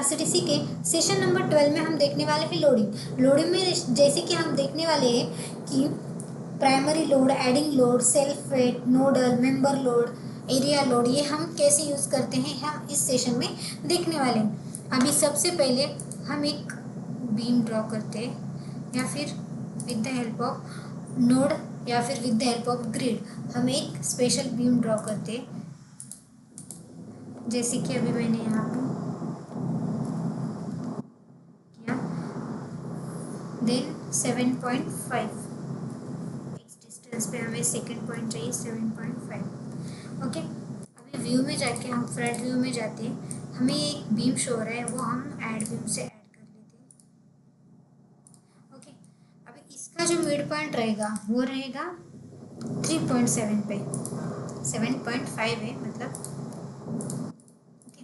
RCTC के session number 12 में हम देखने वाले हैं लोडिंग में जैसे कि हम देखने वाले हैं कि primary load, adding load, self weight, nodal, member load, area load, ये हम कैसे यूज़ करते हैं हम इस सेशन में देखने वाले हैं। अभी सबसे पहले हम एक बीम ड्रॉ करते हैं या फिर with the help of node या फिर with the help of grid हम एक स्पेशल बीम ड्रॉ करते हैं। जैसे कि अभी मैंने यहाँ पे किया, देन 7.5 इस डिस्टेंस पे हमें सेकंड पॉइंट चाहिए 7.5। ओके, अभी व्यू में जाके हम फ्रंट व्यू में जाते हैं, हमें एक बीम शो हो रहा है, वो हम ऐड बीम से ऐड कर लेते हैं। ओके, अभी इसका जो मिड पॉइंट रहेगा वो रहेगा 3.7 पे, 7.5 है मतलब। ओके,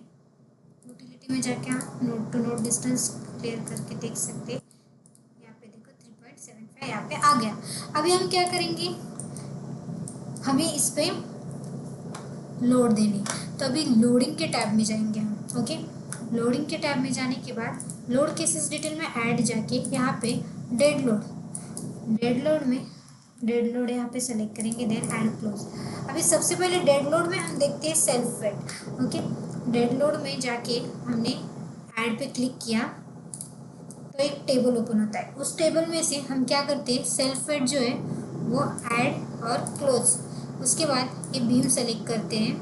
यूटिलिटी में जाके हम node to node distance clear करके देख सकते हैं। यहाँ पे देखो 3.75 यहाँ पे आ गया। अभी हम क्या करेंगे, हमें इस पे लोड देनी, तो अभी लोडिंग के टैब में जाएंगे हम। ओके, लोडिंग के टैब में जाने के बाद लोड केसेस डिटेल में ऐड जाके यहाँ पे डेड लोड यहाँ पे सेलेक्ट करेंगे, देन ऐड क्लोज। अभी सबसे पहले डेड लोड में हम देखते हैं self weight. Okay, dead load में जाके हमने ऐड पे क्लिक किया तो एक टेबल ओपन होता है। उस टेबल में से हम क्या करते हैं, सेल्फ वेट जो है वो ऐड और क्लोज। उसके बाद ये बीम सेलेक्ट करते हैं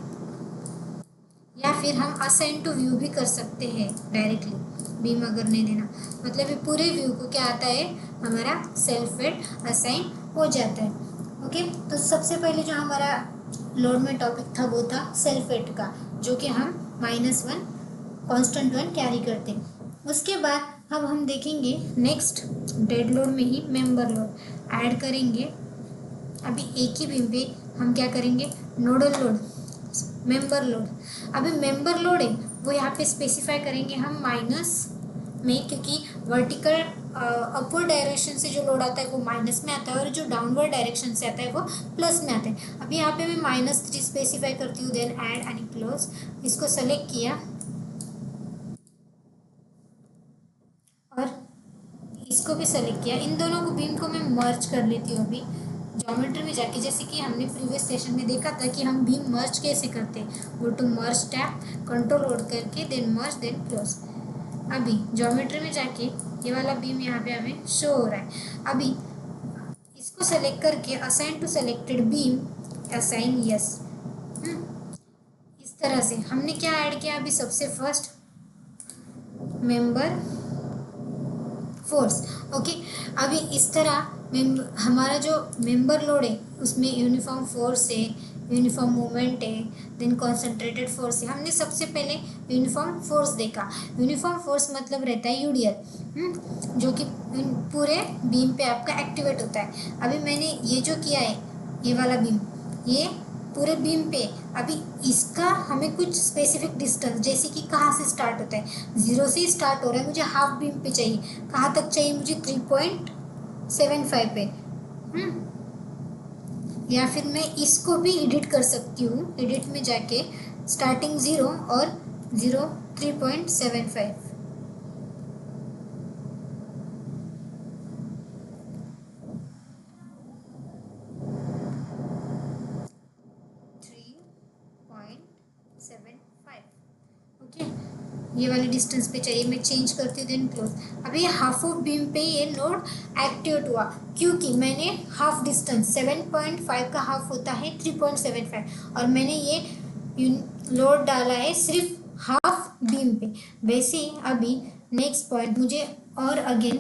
या फिर हम असाइन टू व्यू भी कर सकते हैं डायरेक्टली, बीम अगर नहीं देना मतलब ये पूरे व्यू को क्या आता है, हमारा सेल्फ वेट असाइन हो जाता है। ओके, तो सबसे पहले जो हमारा लोड में टॉपिक था वो था सेल्फ वेट का, जो कि हम -1 कांस्टेंट 1 कैरी करते हैं। उसके बाद अब हम देखेंगे नेक्स्ट डेड लोड में ही मेंबर लोड ऐड करेंगे। अभी एक ही बीम पे हम क्या करेंगे, नोडल लोड, मेंबर लोड। अभी मेंबर लोड है वो यहाँ पे स्पेसिफाई करेंगे हम माइनस में, क्योंकि वर्टिकल अपवर्ड डायरेक्शन से जो लोड आता है वो माइनस में आता है और जो डाउनवर्ड डायरेक्शन से आता है वो प्लस में आता है। अभी यहाँ पे मैं -3 स्पेसिफाई करती हूँ, देन ऐड एंड क्लोज। इसको सेलेक्ट किया और इसको भी सेलेक्ट किया। इन दोनों को बीम को मैं मर्ज कर लेती हूँ अभी ज्योमेट्री में जाके, जैसे कि हमने प्रीवियस सेशन में देखा था कि हम बीम मर्ज कैसे करते हैं। Go to merge tab, control hold करके देन मर्ज देन क्लोज। अभी ज्योमेट्री में जाके ये वाला बीम यहाँ पे हमें शो हो रहा है। अभी इसको सेलेक्ट करके assign to selected beam, assign yes. इस तरह से हमने क्या ऐड किया, अभी सबसे फर्स्ट मेंबर फोर्स। ओके, अभी इस तरह हमारा जो मेंबर लोड है उसमें यूनिफॉर्म फोर्स है, यूनिफॉर्म मूवमेंट है, देन कॉन्सेंट्रेटेड फोर्स है। हमने सबसे पहले यूनिफॉर्म फोर्स देखा। यूनिफॉर्म फोर्स मतलब रहता है यूडीएल, जो कि पूरे बीम पे आपका एक्टिवेट होता है। अभी मैंने ये जो किया है, ये वाला बीम, ये पूरे बीम पे, अभी इसका हमें कुछ स्पेसिफिक डिस्टेंस, जैसे कि कहाँ से स्टार्ट होता है, 0 से स्टार्ट हो रहा है, मुझे हाफ बीम पे चाहिए, कहाँ तक चाहिए मुझे 3.75 पे। या फिर मैं इसको भी एडिट कर सकती हूँ, एडिट में जाके स्टार्टिंग 0 और 0 3.75। ओके, ये वाली डिस्टेंस पे चाहिए, मैं चेंज करती हूँ देन क्लोज। अभी ये हाफ ऑफ बीम पे ये लोड एक्टिवेट हुआ क्योंकि मैंने हाफ डिस्टेंस 7.5 का हाफ होता है 3.75 और मैंने ये लोड डाला है सिर्फ हाफ बीम पे। वैसे ही अभी नेक्स्ट पॉइंट मुझे और अगेन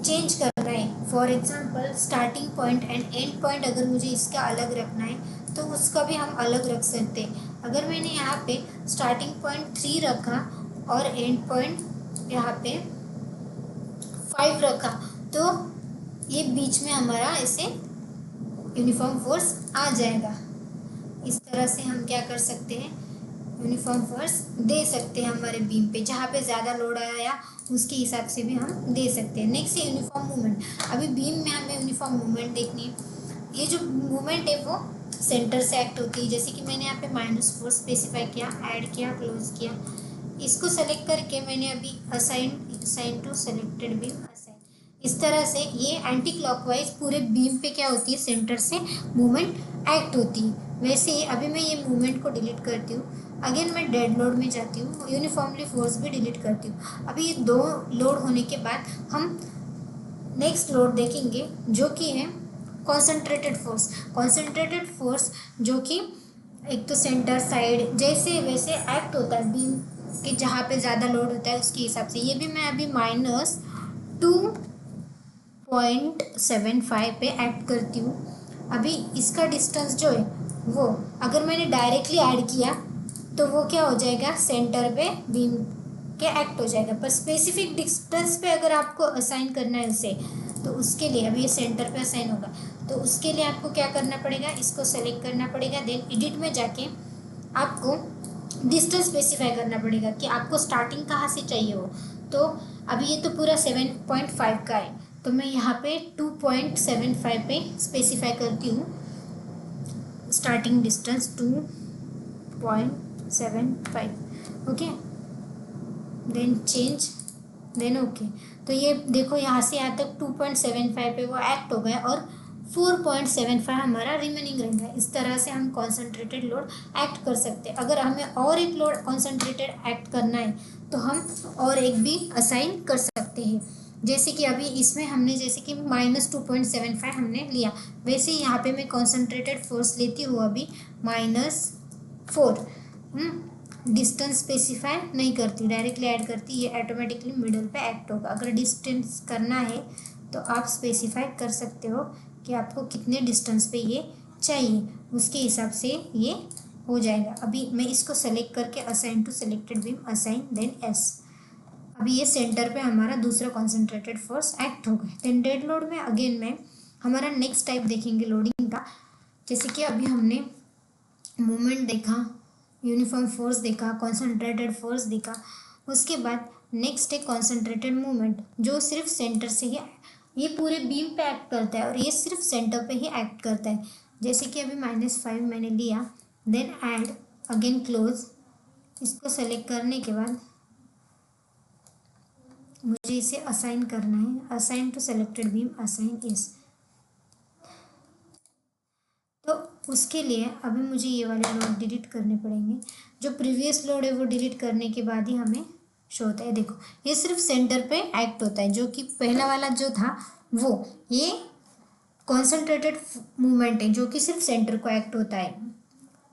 चेंज करना है। For example starting point and and point अगर मुझे इसका अलग रखना है तो उसका भी हम अलग रख सकते हैं। अगर मैंने यहाँ पे स्टार्टिंग पॉइंट 3 रखा और एंड पॉइंट यहाँ पे 5 रखा तो ये बीच में हमारा ऐसे यूनिफॉर्म फोर्स आ जाएगा। इस तरह से हम क्या कर सकते हैं, यूनिफॉर्म फोर्स दे सकते हैं हमारे बीम पे, जहाँ पे ज़्यादा लोड आया उसके हिसाब से भी हम दे सकते हैं। नेक्स्ट है यूनिफॉर्म मूवमेंट। अभी बीम में हमें यूनिफॉर्म मूवमेंट देखनी है। ये जो मूवमेंट है वो सेंटर से एक्ट होती है, जैसे कि मैंने यहाँ पे -4 स्पेसिफाई किया, ऐड किया, क्लोज किया। इसको सेलेक्ट करके मैंने अभी assign to selected beam assign, इस तरह से ये एंटी क्लॉकवाइज पूरे बीम पे क्या होती है, सेंटर से मूवमेंट एक्ट होती है। वैसे ही अभी मैं ये मूवमेंट को डिलीट करती हूँ, अगेन मैं डेड लोड में जाती हूँ, यूनिफॉर्मली फोर्स भी डिलीट करती हूँ। अभी ये दो लोड होने के बाद हम नेक्स्ट लोड देखेंगे जो कि है कॉन्सेंट्रेटेड फोर्स। कॉन्सेंट्रेटेड फोर्स जो कि एक तो सेंटर साइड जैसे वैसे एक्ट होता है बीम कि जहाँ पे ज़्यादा लोड होता है उसके हिसाब से। ये भी मैं अभी -2.75 पे एक्ट करती हूँ। अभी इसका डिस्टेंस जो है वो अगर मैंने डायरेक्टली ऐड किया तो वो क्या हो जाएगा, सेंटर पे बीम के एक्ट हो जाएगा। पर स्पेसिफिक डिस्टेंस पे अगर आपको असाइन करना है उसे, तो उसके लिए अभी ये सेंटर पे असाइन होगा, तो उसके लिए आपको क्या करना पड़ेगा, इसको सेलेक्ट करना पड़ेगा। देन एडिट में जाके आपको डिस्टेंस स्पेसिफाई करना पड़ेगा कि आपको स्टार्टिंग कहाँ से चाहिए हो। तो अभी ये तो पूरा 7.5 का है, तो मैं यहाँ पे 2.75 पे स्पेसिफाई करती हूँ starting distance 2.75। Okay, then change, then okay. तो ये देखो यहाँ से यहाँ तक 2.75 पे वो एक्ट हो गया और 4.75 हमारा रिमेनिंग रहेगा। इस तरह से हम कॉन्सेंट्रेटेड लोड एक्ट कर सकते हैं। अगर हमें और एक लोड कॉन्सेंट्रेटेड एक्ट करना है तो हम और एक भी असाइन कर सकते हैं। जैसे कि अभी इसमें हमने जैसे कि -2.75 हमने लिया, वैसे ही यहाँ पे मैं कॉन्सेंट्रेटेड फोर्स लेती हूँ अभी -4। डिस्टेंस स्पेसिफाई नहीं करती, डायरेक्टली ऐड करती, ये ऑटोमेटिकली मिडल पे एक्ट होगा। अगर डिस्टेंस करना है तो आप स्पेसिफाई कर सकते हो कि आपको कितने डिस्टेंस पे ये चाहिए, उसके हिसाब से ये हो जाएगा। अभी मैं इसको सेलेक्ट करके assign to selected beam assign, then yes. अभी ये सेंटर पे हमारा दूसरा कॉन्सेंट्रेटेड फोर्स एक्ट हो गया। देन डेड लोड में अगेन में हमारा नेक्स्ट टाइप देखेंगे लोडिंग का। जैसे कि अभी हमने मूवमेंट देखा, यूनिफॉर्म फोर्स देखा, कॉन्सेंट्रेटेड फोर्स देखा, उसके बाद नेक्स्ट है कॉन्सेंट्रेटेड मूवमेंट जो सिर्फ सेंटर से ही, ये पूरे बीम पे एक्ट करता है और ये सिर्फ सेंटर पे ही एक्ट करता है। जैसे कि अभी -5 मैंने लिया, देन ऐड, अगेन क्लोज। इसको सेलेक्ट करने के बाद मुझे इसे असाइन करना है, assign to selected beam assign इस। तो उसके लिए अभी मुझे ये वाले लोड डिलीट करने पड़ेंगे। जो प्रीवियस लोड है वो डिलीट करने के बाद ही हमें शो होता है। देखो ये सिर्फ सेंटर पे एक्ट होता है, जो कि पहला वाला जो था वो ये कॉन्सेंट्रेटेड मूवमेंट है जो कि सिर्फ सेंटर को एक्ट होता है,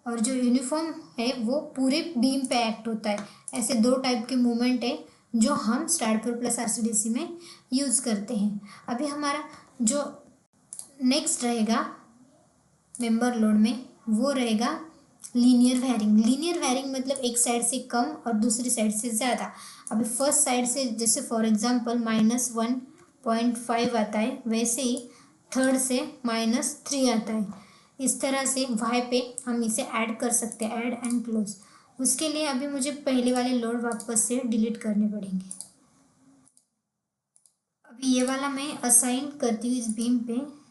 और जो यूनिफॉर्म है वो पूरे बीम पे एक्ट होता है। ऐसे दो टाइप के मूवमेंट है जो हम स्ट्रैटफोर प्लस आरसीडीसी में यूज़ करते हैं। अभी हमारा जो नेक्स्ट रहेगा मेंबर लोड में वो रहेगा लीनियर वैरिंग। लीनियर वैरिंग मतलब एक साइड से कम और दूसरी साइड से ज़्यादा। अभी फर्स्ट साइड से जैसे फॉर एग्जांपल -1.5 आता है, वैसे ही थर्ड से -3 आता है। इस तरह से वाई पे हम इसे ऐड कर सकते हैं, ऐड एंड क्लोज। उसके लिए अभी मुझे पहले वाले लोड वापस से डिलीट करने पड़ेंगे। अभी ये वाला मैं असाइन करती हूँ इस बीम पे,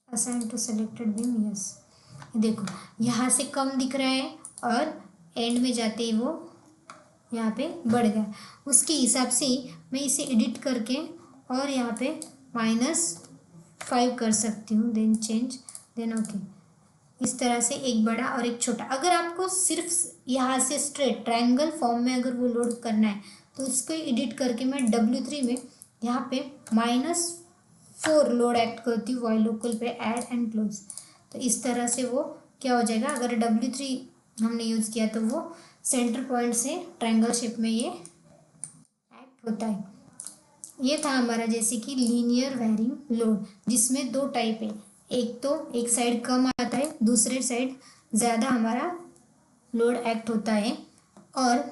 assign to selected beam, yes. देखो यहाँ से कम दिख रहा है और एंड में जाते ही वो यहाँ पे बढ़ गया। उसके हिसाब से मैं इसे एडिट करके और यहाँ पे -5 कर सकती हूँ, देन चेंज, देन ओके। इस तरह से एक बड़ा और एक छोटा। अगर आपको सिर्फ यहाँ से स्ट्रेट ट्रायंगल फॉर्म में अगर वो लोड करना है तो उसको एडिट करके मैं W3 में यहाँ पे -4 लोड एक्ट करती हूँ वाई लोकल पे, ऐड एंड क्लोज। तो इस तरह से वो क्या हो जाएगा, अगर W3 हमने यूज़ किया तो वो सेंटर पॉइंट से ट्रायंगल शेप में ये एक्ट होता है। ये था हमारा जैसे कि लीनियर वैरिंग लोड, जिसमें दो टाइप है। एक तो एक साइड कम आता है, दूसरे साइड ज़्यादा हमारा लोड एक्ट होता है, और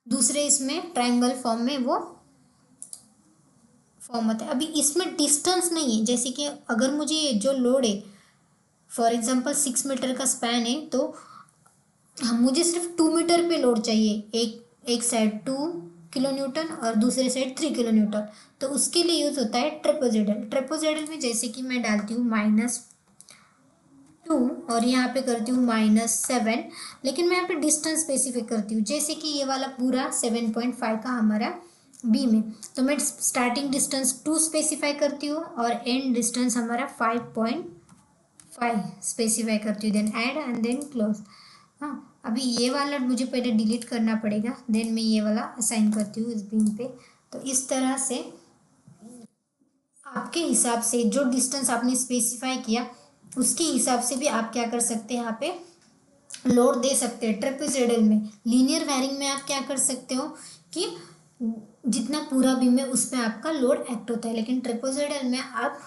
दूसरे इसमें ट्रायंगल फॉर्म में वो फॉर्म होता है। अभी इसमें डिस्टेंस नहीं है, जैसे कि अगर मुझे ये जो लोड है फॉर एग्जांपल 6 मीटर का स्पैन है तो मुझे सिर्फ 2 मीटर पे लोड चाहिए। एक साइड 2 किलो न्यूटन और दूसरे साइड 3 किलो न्यूटन, तो उसके लिए यूज़ होता है ट्रेपेजोइडल। ट्रेपेजोइडल में जैसे कि मैं डालती हूँ 2 और यहाँ पे करती हूँ -7, लेकिन मैं यहाँ पे डिस्टेंस स्पेसिफाई करती हूँ। जैसे कि ये वाला पूरा 7.5 का हमारा बी में, तो मैं स्टार्टिंग डिस्टेंस 2 स्पेसिफाई करती हूँ और एंड डिस्टेंस हमारा 5.5 स्पेसिफाई करती हूँ, then add and then close. हाँ, अभी ये वाला मुझे पहले डिलीट करना पड़ेगा, देन मैं ये वाला असाइन करती हूँ इस बीम पे। तो इस तरह से आपके हिसाब से जो डिस्टेंस आपने स्पेसिफाई किया उसके हिसाब से भी आप क्या कर सकते हैं, यहाँ पे लोड दे सकते हैं। ट्रेपेजॉइडल में, लीनियर वायरिंग में आप क्या कर सकते हो कि जितना पूरा बीम है उस पर आपका लोड एक्ट होता है, लेकिन ट्रेपेजॉइडल में आप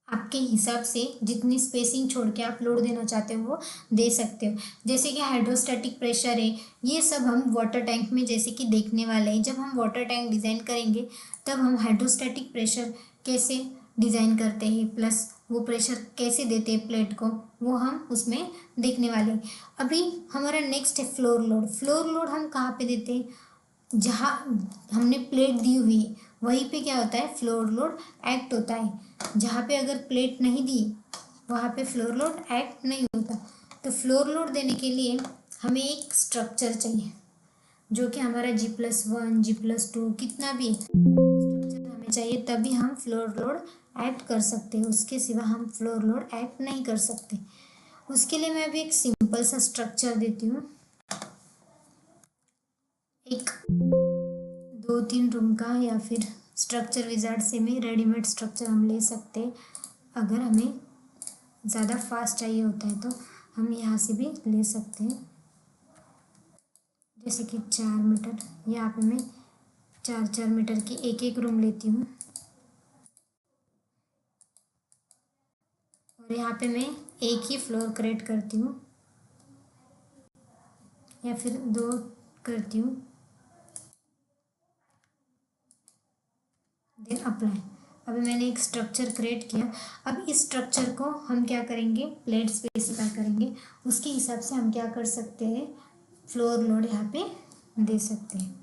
आपके हिसाब से जितनी स्पेसिंग छोड़ के आप लोड देना चाहते हो वो दे सकते हो। जैसे कि हाइड्रोस्टैटिक प्रेशर है, ये सब हम वाटर टैंक में जैसे कि देखने वाले हैं। जब हम वाटर टैंक डिज़ाइन करेंगे तब हम हाइड्रोस्टैटिक प्रेशर कैसे डिज़ाइन करते हैं प्लस वो प्रेशर कैसे देते हैं प्लेट को, वो हम उसमें देखने वाले हैं। अभी हमारा नेक्स्ट है फ्लोर लोड। फ्लोर लोड हम कहाँ पे देते हैं, जहाँ हमने प्लेट दी हुई है वहीं पे क्या होता है, फ्लोर लोड एक्ट होता है। जहाँ पे अगर प्लेट नहीं दी वहाँ पे फ्लोर लोड एक्ट नहीं होता। तो फ्लोर लोड देने के लिए हमें एक स्ट्रक्चर चाहिए जो कि हमारा G+1 G+2 कितना भी स्ट्रक्चर हमें चाहिए, तभी हम फ्लोर लोड एक्ट कर सकते हैं। उसके सिवा हम फ्लोर लोड एक्ट नहीं कर सकते। उसके लिए मैं अभी एक सिंपल सा स्ट्रक्चर देती हूँ। एक 2-3 रूम का या फिर स्ट्रक्चर विजार्ड से में रेडीमेड स्ट्रक्चर हम ले सकते हैं। अगर हमें ज़्यादा फास्ट चाहिए होता है तो हम यहाँ से भी ले सकते हैं। जैसे कि 4 मीटर, यहाँ पे मैं 4-4 मीटर की एक रूम लेती हूँ और यहाँ पे मैं एक ही फ्लोर क्रिएट करती हूँ या फिर 2 करती हूँ, देन अप्लाई। अभी मैंने एक स्ट्रक्चर क्रिएट किया। अब इस स्ट्रक्चर को हम क्या करेंगे, प्लेट स्पेसिफाई करेंगे। उसके हिसाब से हम क्या कर सकते हैं, फ्लोर लोड यहाँ पे दे सकते हैं।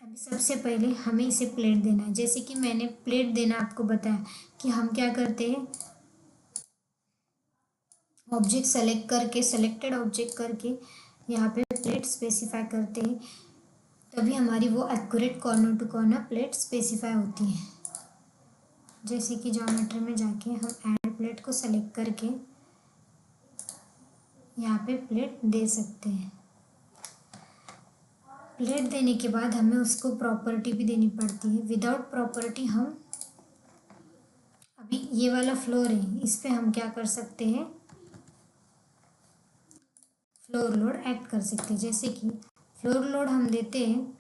अभी सबसे पहले हमें इसे प्लेट देना है। जैसे कि मैंने प्लेट देना आपको बताया कि हम क्या करते हैं, ऑब्जेक्ट सेलेक्ट करके, सेलेक्टेड ऑब्जेक्ट करके यहाँ पे प्लेट स्पेसिफाई करते हैं, तभी हमारी वो accurate corner to corner plate specify होती है। जैसे कि ज्योमेट्री में जाके हम ऐड प्लेट को सेलेक्ट करके यहाँ पे प्लेट दे सकते हैं। प्लेट देने के बाद हमें उसको प्रॉपर्टी भी देनी पड़ती है। विदाउट प्रॉपर्टी हम, अभी ये वाला फ्लोर है, इस पे हम क्या कर सकते हैं, फ्लोर लोड एक्ट कर सकते हैं। जैसे कि फ्लोर लोड हम देते हैं,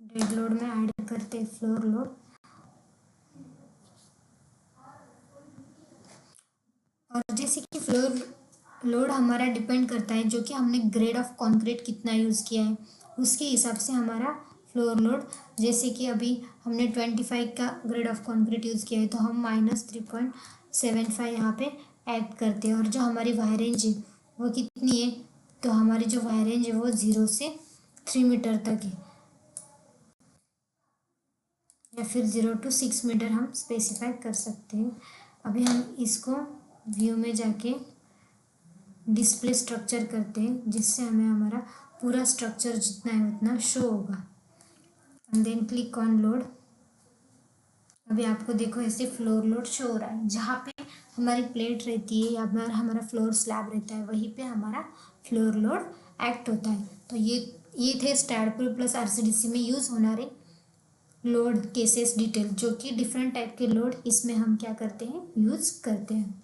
डेड लोड में ऐड करते हैं फ्लोर लोड, और जैसे कि फ्लोर लोड हमारा डिपेंड करता है जो कि हमने ग्रेड ऑफ कंक्रीट कितना यूज़ किया है उसके हिसाब से हमारा फ्लोर लोड। जैसे कि अभी हमने 25 का ग्रेड ऑफ कंक्रीट यूज़ किया है तो हम -3.75 यहाँ पे ऐड करते हैं। और जो हमारी वायर रेंज है वो कितनी है, तो हमारी जो वायर रेंज है वो 0 से 3 मीटर तक है, या फिर 0 to 6 मीटर हम स्पेसिफाई कर सकते हैं। अभी हम इसको व्यू में जाके डिस्प्ले स्ट्रक्चर करते हैं, जिससे हमें हमारा पूरा स्ट्रक्चर जितना है उतना शो होगा। And then click on load. अभी आपको देखो ऐसे फ्लोर लोड शो हो रहा है। जहाँ पे हमारी प्लेट रहती है या हमारा फ्लोर स्लैब रहता है वहीं पे हमारा फ्लोर लोड एक्ट होता है। तो ये थे स्टैडपुल प्लस RCDC में यूज़ होना रहे लोड केसेस डिटेल, जो कि डिफरेंट टाइप के लोड इसमें हम क्या करते हैं, यूज़ करते हैं।